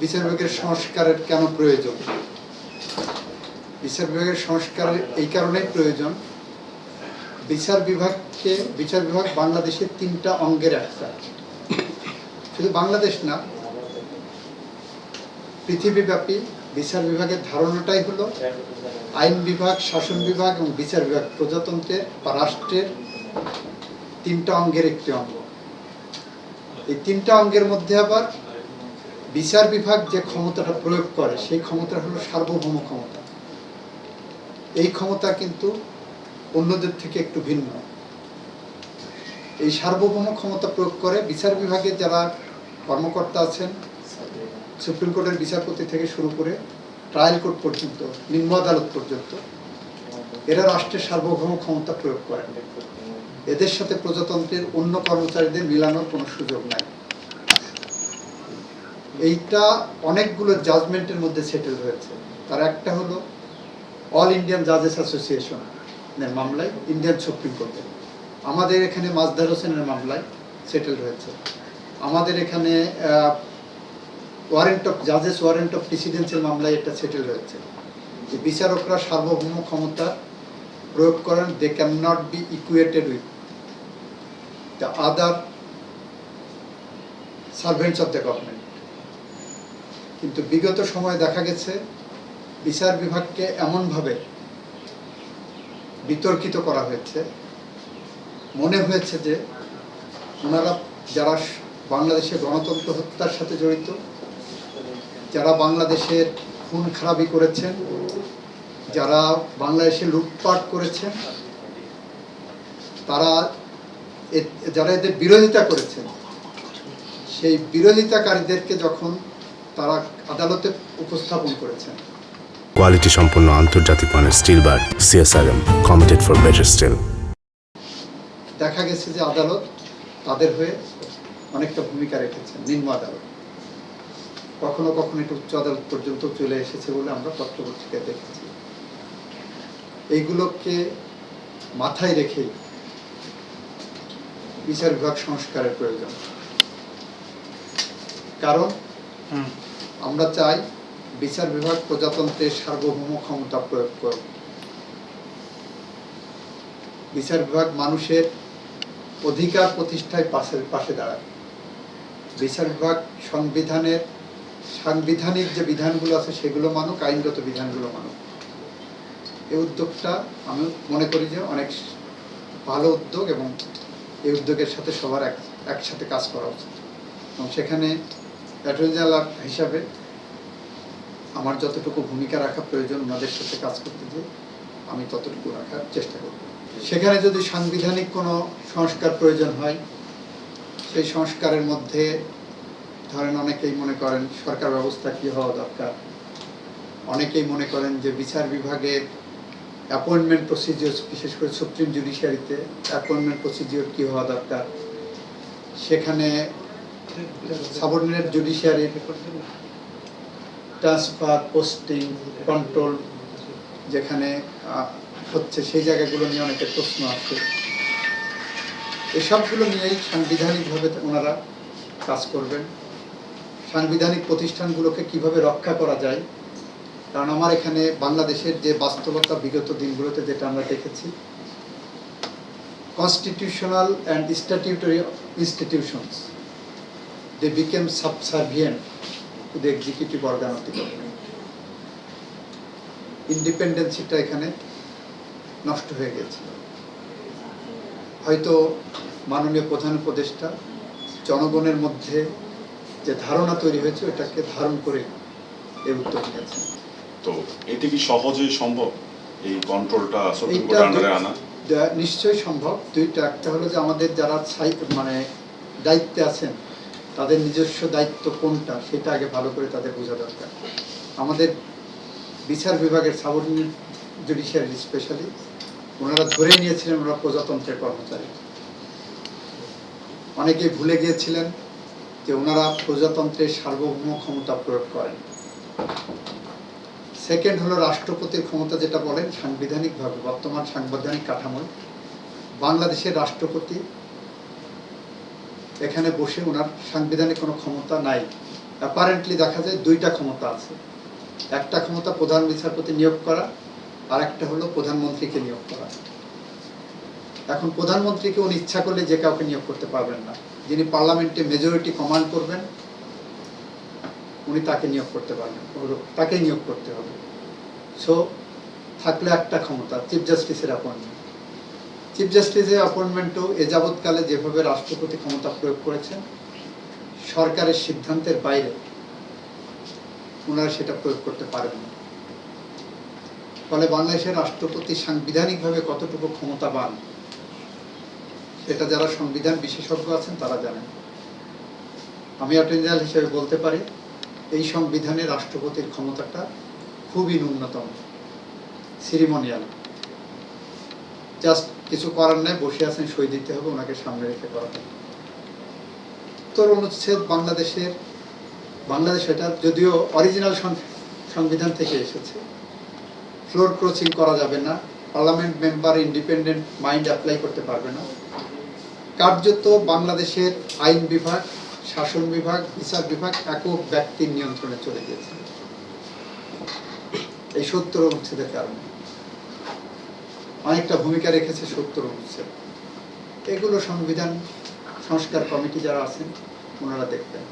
বিচার বিভাগের সংস্কারের কেন প্রয়োজন? বিচার বিভাগের সংস্কারের এই কারণেই প্রয়োজন, বিচার বিভাগ বাংলাদেশের 3টা অঙ্গের একটা। শুধু বাংলাদেশ না, পৃথিবীব্যাপী বিচার বিভাগের ধারণাটাই হলো আইন বিভাগ, শাসন বিভাগ এবং বিচার বিভাগ প্রজাতন্ত্রের বা রাষ্ট্রের 3টা অঙ্গের একটি অঙ্গ। এই 3টা অঙ্গের মধ্যে আবার বিচার বিভাগ যে ক্ষমতাটা প্রয়োগ করে সেই ক্ষমতাটা হলো সার্বভৌম ক্ষমতা। এই ক্ষমতা কিন্তু অন্যদের থেকে একটু ভিন্ন। এই সার্বভৌম ক্ষমতা প্রয়োগ করে বিচার বিভাগের যারা কর্মকর্তা আছেন, সুপ্রিম কোর্টের বিচারপতি থেকে শুরু করে ট্রায়াল কোর্ট পর্যন্ত, নিম্ন আদালত পর্যন্ত, এরা রাষ্ট্রের সার্বভৌম ক্ষমতা প্রয়োগ করে। এদের সাথে প্রজাতন্ত্রের অন্য কর্মচারীদের মিলানোর কোনো সুযোগ নাই। এইটা অনেকগুলো জাজমেন্টের মধ্যে সেটেল হয়েছে। তার একটা হলো অল ইন্ডিয়ান জাজেস অ্যাসোসিয়েশনের মামলায় ইন্ডিয়ান সুপ্রিম কোর্টে, আমাদের এখানে মাজদার হোসেনের মামলায় সেটেল হয়েছে, আমাদের এখানে ওয়ারেন্ট অফ প্রেসিডেন্সিয়াল মামলায় এটা সেটেল হয়েছে। যে বিচারকরা সার্বভৌম ক্ষমতা প্রয়োগ করেন, they can not be equated with the other servants of the government. কিন্তু বিগত সময়ে দেখা গেছে বিচার বিভাগকে এমনভাবে বিতর্কিত করা হয়েছে, মনে হয়েছে যে ওনারা যারা বাংলাদেশের গণতন্ত্র হত্যার সাথে জড়িত, যারা বাংলাদেশের খুন খারাপি করেছেন, যারা বাংলাদেশে লুটপাট করেছেন, যারা এদের বিরোধিতা করেছেন, সেই বিরোধিতাকারীদেরকে যখন তারা আদালতে উপস্থাপন করেছেন, কোয়ালিটি সম্পন্ন আন্তর্জাতিক মানের still bar CSRM, committed for better still, দেখা গেছে যে আদালত তাদের হয়ে অনেকটা ভূমিকা রেখেছেন। নিম্ন আদালত, কখনো কখনো এটা উচ্চ আদালত পর্যন্ত চলে এসেছে বলে আমরা পত্রপত্রিকায় দেখেছি। এইগুলোকে মাথায় রেখেই বিচার বিভাগ সংস্কারের প্রয়োজন। কারণ আমরা চাই বিচার বিভাগ প্রজাতন্ত্রের সার্বভৌম ক্ষমতা প্রয়োগ করুক। বিচার বিভাগ মানুষের অধিকার প্রতিষ্ঠায় পাশে দাঁড়ায়। বিচার বিভাগ সাংবিধানিক যে বিধানগুলো আছে সেগুলো মানুক, আইনগত বিধানগুলো মানুক। এই উদ্যোগটা আমি মনে করি যে অনেক ভালো উদ্যোগ এবং এই উদ্যোগের সাথে সবার একসাথে কাজ করা উচিত। এবং সেখানে অ্যাটর্নি জেনারেল হিসাবে আমার যতটুকু ভূমিকা রাখা প্রয়োজন ওনাদের সাথে কাজ করতে যে আমি ততটুকু রাখার চেষ্টা করব। সেখানে যদি সাংবিধানিক কোনো সংস্কার প্রয়োজন হয়, সেই সংস্কারের মধ্যে ধরেন অনেকেই মনে করেন সরকার ব্যবস্থা কী হওয়া দরকার, অনেকেই মনে করেন যে বিচার বিভাগের অ্যাপয়েন্টমেন্ট প্রসিডিওর, বিশেষ করে সুপ্রিম জুডিশিয়ারিতে অ্যাপয়েন্টমেন্ট প্রসিডিওর কী হওয়া দরকার, সেখানে সাবঅর্ডিনেট জুডিশিয়ারির ট্রান্সফার, পোস্টিং, কন্ট্রোল যেখানে হচ্ছে সেই জায়গাগুলো নিয়ে অনেকের প্রশ্ন আছে। এসবগুলো নিয়েই সাংবিধানিকভাবে ওনারা কাজ করবেন। সাংবিধানিক প্রতিষ্ঠানগুলোকে কিভাবে রক্ষা করা যায়, কারণ আমার এখানে বাংলাদেশের যে বাস্তবতা বিগত দিনগুলোতে যেটা আমরা দেখেছি, constitutional and statutory institutions they became subservient to the executive organ of the government. ইন্ডিপেন্ডেন্সিটা এখানে নষ্ট হয়ে গেছিল। হয়তো মাননীয় প্রধান উপদেষ্টা জনগণের মধ্যে যে ধারণা তৈরি হয়েছে ওটাকে ধারণ করে এই উদ্যোগ নিয়েছেন। তো এটি কি সহজেই সম্ভব এই কন্ট্রোলটা সুপ্রিম কোর্টের আন্ডারে আনা? নিশ্চয়ই সম্ভব। দুইটা, একটা হলো যে আমাদের যারা দায়িত্বে আছেন তাদের নিজস্ব দায়িত্ব কোনটা সেটা আগে ভালো করে তাদের বোঝা দরকার। আমাদের বিচার বিভাগের সাবঅর্ডিনেট জুডিশিয়ারি স্পেশালি ওনারা ধরে নিয়েছিলেন ওরা প্রজাতন্ত্রের কর্মচারী। অনেকেই ভুলে গিয়েছিলেন যে ওনারা প্রজাতন্ত্রের সার্বভৌম ক্ষমতা প্রয়োগ করেন। সেকেন্ড হলো রাষ্ট্রপতির ক্ষমতা, যেটা বলেন সাংবিধানিকভাবে বর্তমান সাংবিধানিক কাঠামোয় বাংলাদেশের রাষ্ট্রপতি এখানে বসে ওনার সাংবিধানিক কোনো ক্ষমতা নাই, অ্যাপারেন্টলি দেখা যায় দুইটা ক্ষমতা আছে। একটা ক্ষমতা প্রধান বিচারপতি নিয়োগ করা, আর একটা হলো প্রধানমন্ত্রীকে নিয়োগ করা। এখন প্রধানমন্ত্রীকে উনি ইচ্ছা করলে যে কাউকে নিয়োগ করতে পারবেন না। যিনি পার্লামেন্টে মেজরিটি কমান্ড করবেন উনি তাকে নিয়োগ করতে পারবেন, তাকেই নিয়োগ করতে হবে। সো থাকলে একটা ক্ষমতা চিফ জাস্টিসের অ্যাপয়েন্টমেন্ট। চিফ জাস্টিসের অ্যাপয়েন্টমেন্টও এ যাবৎকালে যেভাবে রাষ্ট্রপতি ক্ষমতা প্রয়োগ করেছেন, সরকারের সিদ্ধান্তের বাইরে ওনারা সেটা প্রয়োগ করতে পারেন না। ফলে বাংলাদেশের রাষ্ট্রপতি সাংবিধানিকভাবে কতটুকু ক্ষমতাবান সেটা যারা সংবিধান বিশেষজ্ঞ আছেন তারা জানেন। আমি অ্যাটর্নি জেনারেল হিসেবে বলতে পারি এই সংবিধানে রাষ্ট্রপতির ক্ষমতাটা খুবই ন্যূনতম, সিরিমোনিয়াল। জাস্ট কিছু করার নাই, বসে আছেন, সই দিতে হবে, ওনাকে সামনে রেখে করা হবে। উত্তর অনুচ্ছেদ বাংলাদেশ এটা যদিও অরিজিনাল সংবিধান থেকে এসেছে, ফ্লোর ক্রসিং করা যাবে না, parliament member independent mind apply করতে পারবে না। কার্যত বাংলাদেশের আইন বিভাগ, শাসন বিভাগ, বিচার বিভাগ একক ব্যক্তির নিয়ন্ত্রণে চলে গিয়েছে এই ৭০ অনুচ্ছেদের কারণে। অনেকটা ভূমিকা রেখেছে ৭০ অনুচ্ছেদ। এগুলো সংবিধান সংস্কার কমিটি যারা আছেন ওনারা দেখবেন।